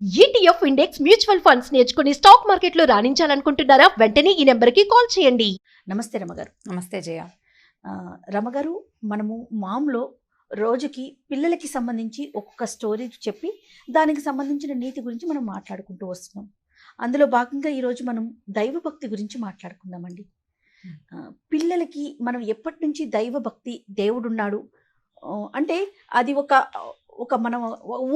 ETF index mutual funds నేర్చుకుని stock మార్కెట్లో రాణించాలనుకుంటున్నారా? వెంటనే ఈ నెంబర్కి కాల్ చేయండి. నమస్తే రమగారు. నమస్తే జయ. రమగారు, మనము మామ్లో రోజుకి పిల్లలకి సంబంధించి ఒక్కొక్క స్టోరీ చెప్పి దానికి సంబంధించిన నీతి గురించి మనం మాట్లాడుకుంటూ వస్తున్నాం. అందులో భాగంగా ఈరోజు మనం దైవభక్తి గురించి మాట్లాడుకుందామండి. పిల్లలకి మనం ఎప్పటి నుంచి దైవభక్తి, దేవుడున్నాడు అంటే అది ఒక మనం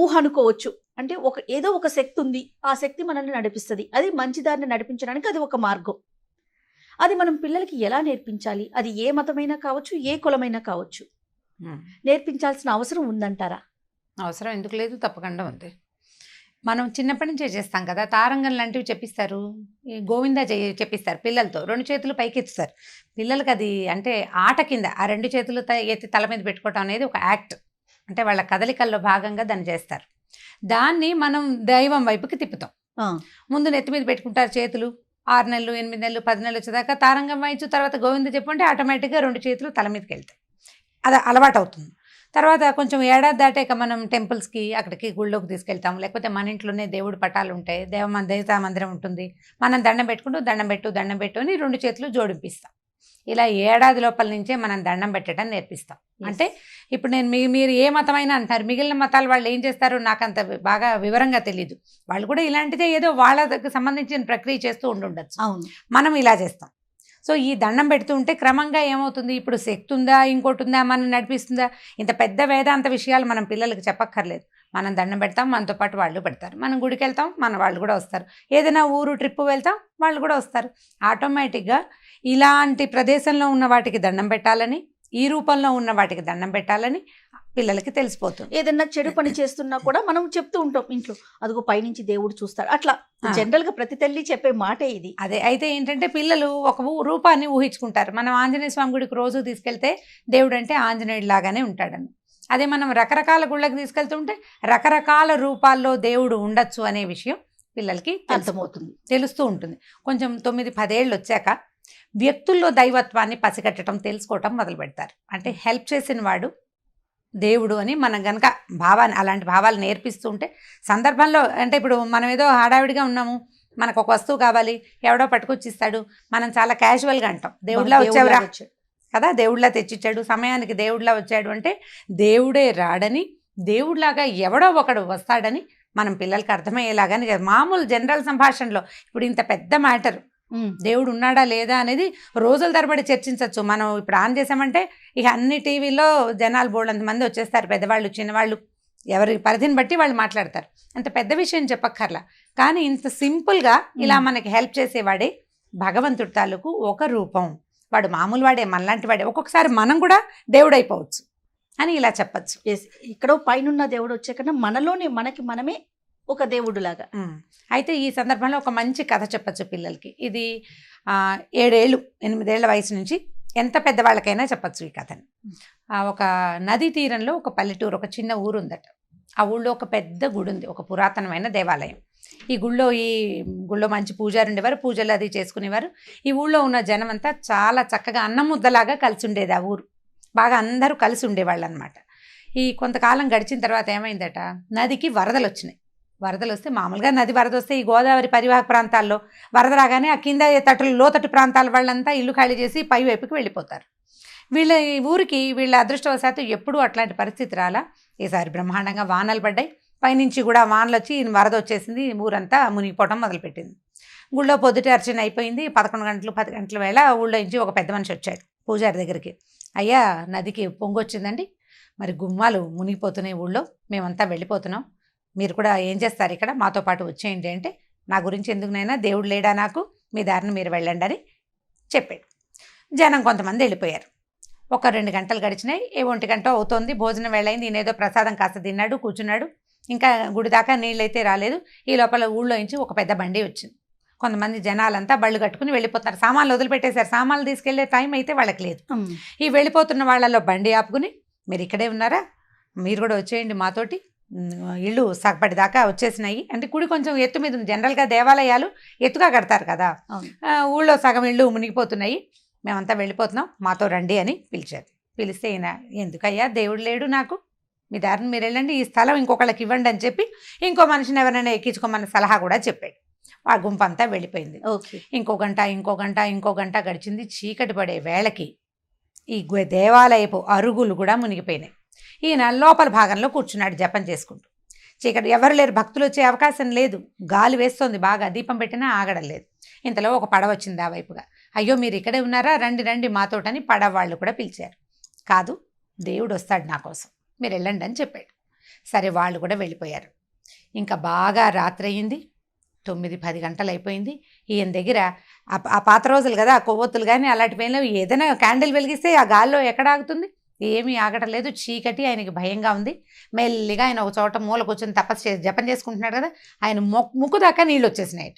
ఊహ అనుకోవచ్చు. అంటే ఏదో ఒక శక్తి ఉంది, ఆ శక్తి మనల్ని నడిపిస్తుంది, అది మంచి దారిని నడిపించడానికి అది ఒక మార్గం. అది మనం పిల్లలకి ఎలా నేర్పించాలి? అది ఏ మతమైనా కావచ్చు, ఏ కులమైనా కావచ్చు, నేర్పించాల్సిన అవసరం ఉందంటారా? అవసరం ఎందుకు లేదు, తప్పకుండా ఉంది. మనం చిన్నప్పటి నుంచే చేస్తాం కదా. తారంగం లాంటివి చెప్పిస్తారు, ఈ గోవిందా చెప్పిస్తారు పిల్లలతో. 2 చేతులు పైకి ఎత్తుతారు పిల్లలకి. అది అంటే ఆట కింద ఆ 2 చేతులు ఎత్తి తల మీద పెట్టుకోవటం అనేది ఒక యాక్ట్. అంటే వాళ్ళ కదలికల్లో భాగంగా దాన్ని చేస్తారు. దాన్ని మనం దైవం వైపుకి తిప్పుతాం. ముందు నెత్తి మీద పెట్టుకుంటారు చేతులు. 6 నెలలు, 8 నెలలు, 10 నెలలు వచ్చేదాకా తారంగం వాయించు, తర్వాత గోవింద చెప్పంటే ఆటోమేటిక్గా 2 చేతులు తల మీదకి వెళ్తాయి. అది అలవాటు అవుతుంది. తర్వాత కొంచెం ఏడాది దాటాక మనం టెంపుల్స్కి, అక్కడికి గుళ్ళోకి తీసుకెళ్తాం. లేకపోతే మన ఇంట్లోనే దేవుడి పటాలు ఉంటాయి, దేవతా మందిరం ఉంటుంది. మనం దండం పెట్టుకుంటూ దండం పెట్టు అని 2 చేతులు జోడింపిస్తాం. ఇలా ఏడాది లోపల నుంచే మనం దండం పెట్టడం నేర్పిస్తాం. అంటే ఇప్పుడు నేను మీరు ఏ మతమైనా అంటారు, మిగిలిన మతాల వాళ్ళు ఏం చేస్తారో నాకు అంత బాగా వివరంగా తెలీదు. వాళ్ళు కూడా ఇలాంటిదే ఏదో వాళ్ళకి సంబంధించిన ప్రక్రియ చేస్తూ ఉండొచ్చు. మనం ఇలా చేస్తాం. సో ఈ దండం పెడుతూ ఉంటే క్రమంగా ఏమవుతుంది, ఇప్పుడు శక్తి ఉందా, ఇంకోటి ఉందా, మనం నడిపిస్తుందా, ఇంత పెద్ద వేదాంత విషయాలు మనం పిల్లలకి చెప్పక్కర్లేదు. మనం దండం పెడతాం, మనతో పాటు వాళ్ళు పెడతారు. మనం గుడికి వెళ్తాం, వాళ్ళు కూడా వస్తారు. ఏదైనా ఊరు ట్రిప్ వెళ్తాం, వాళ్ళు కూడా వస్తారు. ఆటోమేటిక్గా ఇలాంటి ప్రదేశంలో ఉన్న వాటికి దండం పెట్టాలని, ఈ రూపంలో ఉన్న వాటికి దండం పెట్టాలని పిల్లలకి తెలిసిపోతుంది. ఏదన్నా చెడు పని చేస్తున్నా కూడా మనం చెప్తూ ఉంటాం ఇంట్లో, అదిగో పైనుంచి దేవుడు చూస్తాడు. అట్లా జనరల్గా ప్రతి తల్లి చెప్పే మాటే ఇది. అదే అయితే ఏంటంటే పిల్లలు ఒక రూపాన్ని ఊహించుకుంటారు. మనం ఆంజనేయ స్వామి గుడికి రోజు తీసుకెళ్తే దేవుడు అంటే ఆంజనేయుడు లాగానే ఉంటాడని. అదే మనం రకరకాల గుళ్ళకి తీసుకెళ్తుంటే రకరకాల రూపాల్లో దేవుడు ఉండొచ్చు అనే విషయం పిల్లలకి అర్థమవుతుంది, తెలుస్తూ ఉంటుంది. కొంచెం 9-10 ఏళ్ళు వచ్చాక వ్యక్తుల్లో దైవత్వాన్ని పసిగట్టడం, తెలుసుకోవటం మొదలు పెడతారు. అంటే హెల్ప్ చేసిన వాడు దేవుడు అని మనం కనుక అలాంటి భావాలు నేర్పిస్తూ ఉంటే సందర్భంలో, అంటే ఇప్పుడు మనం ఏదో హడావిడిగా ఉన్నాము, మనకు ఒక వస్తువు కావాలి, ఎవడో పట్టుకొచ్చి ఇస్తాడు, మనం చాలా క్యాజువల్గా అంటాం, దేవుడిలా వచ్చావురా కదా, దేవుడిలా తెచ్చిచ్చాడు, సమయానికి దేవుడిలా వచ్చాడు అంటే దేవుడే రాడని, దేవుడిలాగా ఎవడో ఒకడు వస్తాడని మనం పిల్లలకి అర్థమయ్యేలాగాని మామూలు జనరల్ సంభాషణలో. ఇప్పుడు ఇంత పెద్ద మ్యాటర్, దేవుడు ఉన్నాడా లేదా అనేది రోజుల తరబడి చర్చించవచ్చు. మనం ఇప్పుడు ఆన్ చేసామంటే ఇక అన్ని టీవీలో జనాలు బోల్డంత మంది వచ్చేస్తారు, పెద్దవాళ్ళు చిన్నవాళ్ళు, ఎవరి పరిధిని బట్టి వాళ్ళు మాట్లాడతారు. అంత పెద్ద విషయం చెప్పక్కర్లా. కానీ ఇంత సింపుల్గా ఇలా మనకి హెల్ప్ చేసేవాడే భగవంతుడి తాలూకు ఒక రూపం. వాడు మామూలు వాడే, మనలాంటి వాడే. ఒక్కొక్కసారి మనం కూడా దేవుడు అయిపోవచ్చు అని ఇలా చెప్పచ్చు. ఇక్కడ పైన దేవుడు వచ్చే కన్నా మనలోనే మనమే ఒక దేవుడు లాగా. అయితే ఈ సందర్భంలో ఒక మంచి కథ చెప్పచ్చు పిల్లలకి. ఇది 7 ఏళ్ళు 8 ఏళ్ల వయసు నుంచి ఎంత పెద్దవాళ్ళకైనా చెప్పచ్చు ఈ కథని. ఒక నదీ తీరంలో ఒక పల్లెటూరు, ఒక చిన్న ఊరు ఉందట. ఆ ఊళ్ళో ఒక పెద్ద గుడి ఉంది, ఒక పురాతనమైన దేవాలయం. ఈ గుళ్ళో మంచి పూజారు ఉండేవారు, పూజలు అది చేసుకునేవారు. ఈ ఊళ్ళో ఉన్న జనం అంతా చాలా చక్కగా అన్నం ముద్దలాగా కలిసి ఉండేది. ఆ ఊరు బాగా అందరూ కలిసి ఉండేవాళ్ళు అనమాట. ఈ కొంతకాలం గడిచిన తర్వాత ఏమైందట, నదికి వరదలు వచ్చినాయి. వరదలు వస్తే మామూలుగా నది వరద వస్తే ఈ గోదావరి పరివాహక ప్రాంతాల్లో వరద రాగానే ఆ కింద లోతట్టు ప్రాంతాల వాళ్ళంతా ఇల్లు ఖాళీ చేసి పై వైపుకి వెళ్ళిపోతారు. ఈ ఊరికి వీళ్ళ అదృష్టవశాత్తు ఎప్పుడూ అట్లాంటి పరిస్థితి రాలా. ఈసారి బ్రహ్మాండంగా వానలు పడ్డాయి, పైనుంచి కూడా వానలు వచ్చి వరద వచ్చేసింది, ఊరంతా మునిగిపోవడం మొదలుపెట్టింది. గుళ్ళో పొద్దుట అర్చన అయిపోయింది. 11 గంటలు 10 గంటల వేళ ఊళ్ళో నుంచి ఒక పెద్ద మనిషి వచ్చాడు పూజారి దగ్గరికి. అయ్యా, నదికి పొంగొచ్చిందండి, మరి గుమ్మాలు మునిగిపోతున్నాయి ఊళ్ళో, మేమంతా వెళ్ళిపోతున్నాం, మీరు కూడా ఏం చేస్తారు ఇక్కడ, మాతో పాటు వచ్చేయండి అంటే, నా గురించి ఎందుకునైనా, దేవుడు లేడా నాకు, మీ దారిని మీరు వెళ్ళండి అని చెప్పాడు. జనం కొంతమంది వెళ్ళిపోయారు. ఒక 2 గంటలు గడిచినాయి, 1 గంట అవుతోంది, భోజనం వేళైంది. ఈయనేదో ప్రసాదం కాస్త తిన్నాడు, కూర్చున్నాడు. ఇంకా గుడి దాకా నీళ్ళైతే రాలేదు. ఈ లోపల ఊళ్ళో నుంచి ఒక పెద్ద బండి వచ్చింది. కొంతమంది జనాలంతా బళ్ళు కట్టుకుని వెళ్ళిపోతున్నారు. సామాన్లు వదిలిపెట్టేశారు, సామాన్లు తీసుకెళ్లే టైం అయితే వాళ్ళకి లేదు. ఈ వెళ్ళిపోతున్న వాళ్ళలో బండి ఆపుకుని, మీరు ఇక్కడే ఉన్నారా, మీరు కూడా వచ్చేయండి మాతోటి, ఇళ్ళు సగపడి దాకా వచ్చేసినాయి అంటే. గుడి కొంచెం ఎత్తు మీద ఉంది, జనరల్గా దేవాలయాలు ఎత్తుగా కడతారు కదా. ఊళ్ళో సగం ఇళ్ళు మునిగిపోతున్నాయి, మేమంతా వెళ్ళిపోతున్నాం, మాతో రండి అని పిలిచారు. పిలిస్తే ఈయన, ఎందుకయ్యా, దేవుడు లేడు నాకు, మీ దారిని మీరు వెళ్ళండి, ఈ స్థలం ఇంకొకళ్ళకి ఇవ్వండి అని చెప్పి ఇంకో మనిషిని ఎవరైనా ఎక్కించుకోమన్న సలహా కూడా చెప్పాడు. ఆ గుంపు అంతా వెళ్ళిపోయింది. ఓకే. ఇంకో గంట గడిచింది. చీకటి పడే వేళకి ఈ దేవాలయపు అరుగులు కూడా మునిగిపోయినాయి. ఈయన లోపల భాగంలో కూర్చున్నాడు జపం చేసుకుంటూ. చీకటి, ఎవరు లేరు, భక్తులు వచ్చే అవకాశం లేదు, గాలి వేస్తోంది బాగా, దీపం పెట్టినా ఆగడం లేదు. ఇంతలో ఒక పడవ వచ్చింది ఆ వైపుగా. అయ్యో మీరు ఇక్కడే ఉన్నారా, రండి రండి మాతోటని పడవ వాళ్ళు కూడా పిలిచారు. కాదు, దేవుడు వస్తాడు నా కోసం, మీరు వెళ్ళండి అని చెప్పాడు. సరే, వాళ్ళు కూడా వెళ్ళిపోయారు. ఇంకా బాగా రాత్రి అయ్యింది, 9-10 గంటలు అయిపోయింది. ఈయన దగ్గర ఆ పాత రోజులు కదా, ఆ కొవ్వొత్తులు కానీ అలాంటివి ఏం లేవు. ఏదైనా క్యాండిల్ వెలిగిస్తే ఆ గాల్లో ఎక్కడ ఆగుతుంది, ఏమీ ఆగటం లేదు. చీకటి, ఆయనకి భయంగా ఉంది. మెల్లిగా ఆయన ఒక చోట మూల కూర్చొని తపస్సు చేసి జపం చేసుకుంటున్నాడు కదా, ఆయన ముక్కు దాకా నీళ్ళు వచ్చేసినాయి.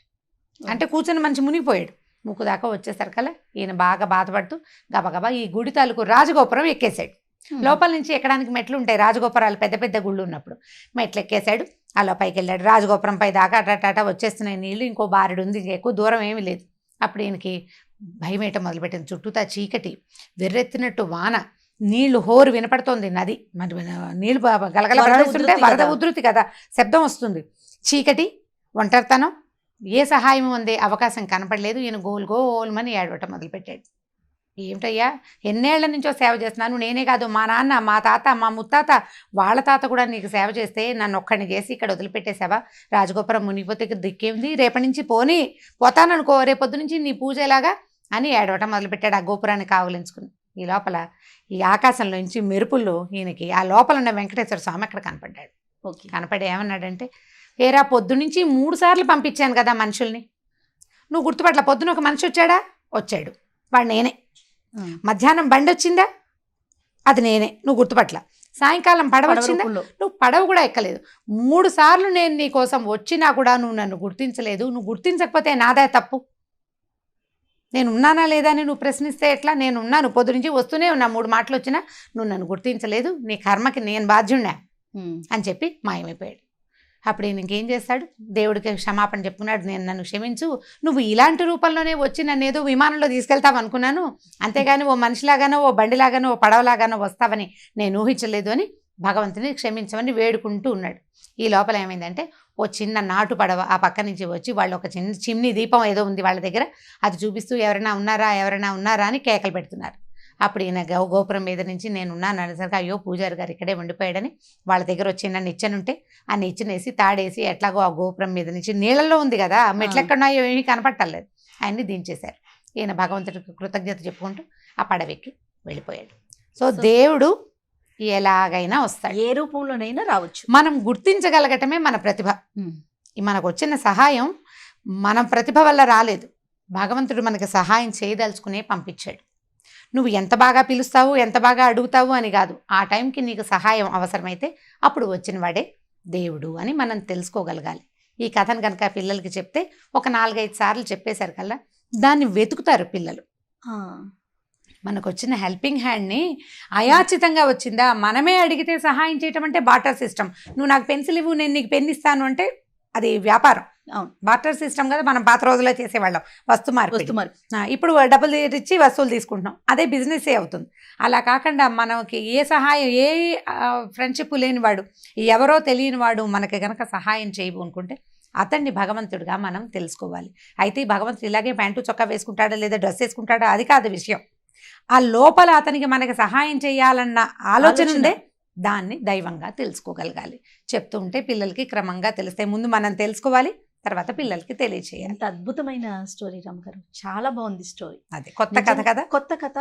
అంటే కూర్చొని మంచి మునిగిపోయాడు. ముక్కు దాకా వచ్చేసరికల్లా ఈయన బాగా బాధపడుతూ గబగబా ఈ గుడి తాలూకు రాజగోపురం ఎక్కేశాడు. లోపల నుంచి ఎక్కడానికి మెట్లు ఉంటాయి, రాజగోపురాలు పెద్ద పెద్ద గుళ్ళు ఉన్నప్పుడు. మెట్లు ఎక్కేశాడు, అలా పైకి వెళ్ళాడు. రాజగోపురం పై దాకా అటాటా వచ్చేస్తున్నాయి నీళ్ళు. ఇంకో బారెడు ఉంది, ఎక్కువ దూరం ఏమీ లేదు. అప్పుడు ఈయనకి భయం వేయటం మొదలుపెట్టింది. చుట్టూతా చీకటి, వెర్రెత్తినట్టు వాన, నీళ్లు హోరు వినపడుతోంది. నది మరి నీళ్లు గలగల ప్రవహిస్తుంటే వరద ఉధృతి కదా, శబ్దం వస్తుంది. చీకటి, ఒంటరితనం, ఏ సహాయం అందే అవకాశం కనపడలేదు. ఈయన గోల్మని ఏడవటం మొదలుపెట్టాడు. ఏమిటయ్యా, ఎన్నేళ్ల నుంచో సేవ చేస్తున్నాను, నేనే కాదు మా నాన్న, మా తాత, మా ముత్తాత, వాళ్ళ తాత కూడా నీకు సేవ చేస్తే నన్ను ఒక్కడిని చేసి ఇక్కడ వదిలిపెట్టేసావా? రాజగోపురం మునిగిపోతే దిక్కేంది, రేపటి నుంచి పోతాననుకో, రేపొద్దు నుంచి నీ పూజ ఎలాగా అని ఏడవటం మొదలుపెట్టాడు. ఆ గోపురాన్ని కావలించుకుని ఈ లోపల ఈ ఆకాశంలో నుంచి మెరుపుల్లో ఈయనకి ఆ లోపల ఉన్న వెంకటేశ్వర స్వామి అక్కడ కనపడ్డాడు. కనపడి ఏమన్నాడంటే, ఏరా పొద్దు నుంచి 3 సార్లు పంపించాను కదా మనుషుల్ని, నువ్వు గుర్తుపట్ల? పొద్దున ఒక మనిషి వచ్చాడా? వచ్చాడు, వాడు నేనే. మధ్యాహ్నం బండి వచ్చిందా? అది నేనే, నువ్వు గుర్తుపట్ల. సాయంకాలం పడవ వచ్చిందా? నువ్వు పడవ కూడా ఎక్కలేదు. 3 సార్లు నేను నీ కోసం వచ్చినా కూడా నువ్వు నన్ను గుర్తించలేదు. నువ్వు గుర్తించకపోతే నాదే తప్పు. నేను ఉన్నానా లేదా అని నువ్వు ప్రశ్నిస్తే ఎట్లా? నేను ఉన్నాను, పొద్దు నుంచి వస్తూనే ఉన్నా, 3 మాటలు వచ్చినా నువ్వు నన్ను గుర్తించలేదు, నీ కర్మకి నేను బాధ్యున్నా అని చెప్పి మాయమైపోయాడు. అప్పుడు ఇంకేం చేస్తాడు, దేవుడికి క్షమాపణ చెప్పుకున్నాడు. నన్ను క్షమించు, నువ్వు ఇలాంటి రూపంలోనే వచ్చి నన్ను ఏదో విమానంలో తీసుకెళ్తావు అనుకున్నాను, అంతేగాని ఓ మనిషిలాగానో, ఓ బండిలాగానో, ఓ పడవలాగానో వస్తావని నేను ఊహించలేదు అని భగవంతుని క్షమించమని వేడుకుంటూ ఉన్నాడు. ఈ లోపల ఏమైందంటే, ఓ చిన్న నాటు పడవ ఆ పక్క నుంచి వచ్చి, వాళ్ళు ఒక చిన్న చిమ్నీ దీపం ఏదో ఉంది వాళ్ళ దగ్గర, అది చూపిస్తూ ఎవరైనా ఉన్నారా అని కేకలు పెడుతున్నారు. అప్పుడు ఈయన గోపురం మీద నుంచి నేను ఉన్నాను అనేసరికి, అయ్యో పూజారి గారు ఇక్కడే ఉండిపోయాడని వాళ్ళ దగ్గర వచ్చి నన్ను నిచ్చెనుంటే ఆ నిచ్చెనేసి తాడేసి ఎట్లాగో ఆ గోపురం మీద నుంచి, నీళ్ళల్లో ఉంది కదా, మెట్లు ఎక్కడున్నాయో ఏమీ కనపట్టలేదు, ఆయన్ని దించేశారు. ఈయన భగవంతుడికి కృతజ్ఞత చెప్పుకుంటూ ఆ పడవెక్కి వెళ్ళిపోయాడు. సో దేవుడు ఎలాగైనా వస్తాడు, ఏ రూపంలోనైనా రావచ్చు. మనం గుర్తించగలగటమే మన ప్రతిభ. మనకు వచ్చిన సహాయం మన ప్రతిభ వల్ల రాలేదు, భగవంతుడు మనకి సహాయం చేయదలుచుకునే పంపించాడు. నువ్వు ఎంత బాగా పిలుస్తావు, ఎంత బాగా అడుగుతావు అని కాదు, ఆ టైంకి నీకు సహాయం అవసరమైతే అప్పుడు వచ్చిన వాడే దేవుడు అని మనం తెలుసుకోగలగాలి. ఈ కథను కనుక పిల్లలకి చెప్తే ఒక 4-5 సార్లు చెప్పేసరికల్లా దాన్ని వెతుకుతారు పిల్లలు. మనకు వచ్చిన హెల్పింగ్ హ్యాండ్ని అయాచితంగా వచ్చిందా, మనమే అడిగితే సహాయం చేయటం అంటే బార్టర్ సిస్టమ్. నువ్వు నాకు పెన్సిల్ ఇవ్వు, నేను నీకు పెన్ ఇస్తాను అంటే అది వ్యాపారం. బార్టర్ సిస్టమ్ కదా మనం పాత రోజుల్లో చేసేవాళ్ళం, వస్తు మార్పిడి. ఇప్పుడు డబ్బులు ఇచ్చి వస్తువులు తీసుకుంటున్నాం, అదే బిజినెసే అవుతుంది. అలా కాకుండా మనకి ఏ సహాయం, ఏ ఫ్రెండ్షిప్ లేనివాడు, ఎవరో తెలియని వాడు మనకి కనుక సహాయం చేయనుకుంటే అతన్ని భగవంతుడిగా మనం తెలుసుకోవాలి. అయితే భగవంతుడు ఇలాగే ప్యాంటు చొక్కా వేసుకుంటాడా లేదా డ్రెస్ వేసుకుంటాడా అది కాదు విషయం. ఆ లోపల అతనికి మనకి సహాయం చేయాలన్న ఆలోచన ఉందే, దాన్ని దైవంగా తెలుసుకోగలగాలి. చెప్తూ ఉంటే పిల్లలకి క్రమంగా తెలుస్తాయి. ముందు మనం తెలుసుకోవాలి, తర్వాత పిల్లలకి తెలియచేయాలి. ఎంత అద్భుతమైన స్టోరీ రామ్ గారు, చాలా బాగుంది స్టోరీ. అదే కొత్త కథ కదా, కొత్త కథ.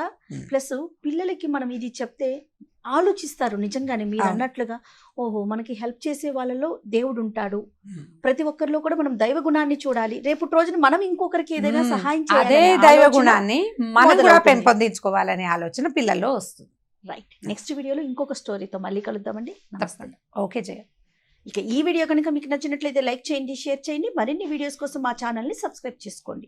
ప్లస్ పిల్లలకి మనం ఇది చెప్తే ఆలోచిస్తారు నిజంగానే మీరు అన్నట్లుగా. ఓహో, మనకి హెల్ప్ చేసే వాళ్ళలో దేవుడు ఉంటాడు, ప్రతి ఒక్కరిలో కూడా మనం దైవ గుణాన్ని చూడాలి. రేపు రోజున మనం ఇంకొకరికి ఏదైనా సహాయం చేయాలి, అదే దైవ గుణాన్ని మనం కూడా పెంపొందించుకోవాలనే ఆలోచన పిల్లల్లో వస్తుంది. రైట్, నెక్స్ట్ వీడియోలో ఇంకొక స్టోరీతో మళ్ళీ కలుద్దామండి. తప్పకుండా. ఓకే జయ. ఇక ఈ వీడియో కనుక మీకు నచ్చినట్లయితే లైక్ చేయండి, షేర్ చేయండి. మరిన్ని వీడియోస్ కోసం మా ఛానల్ని సబ్స్క్రైబ్ చేసుకోండి.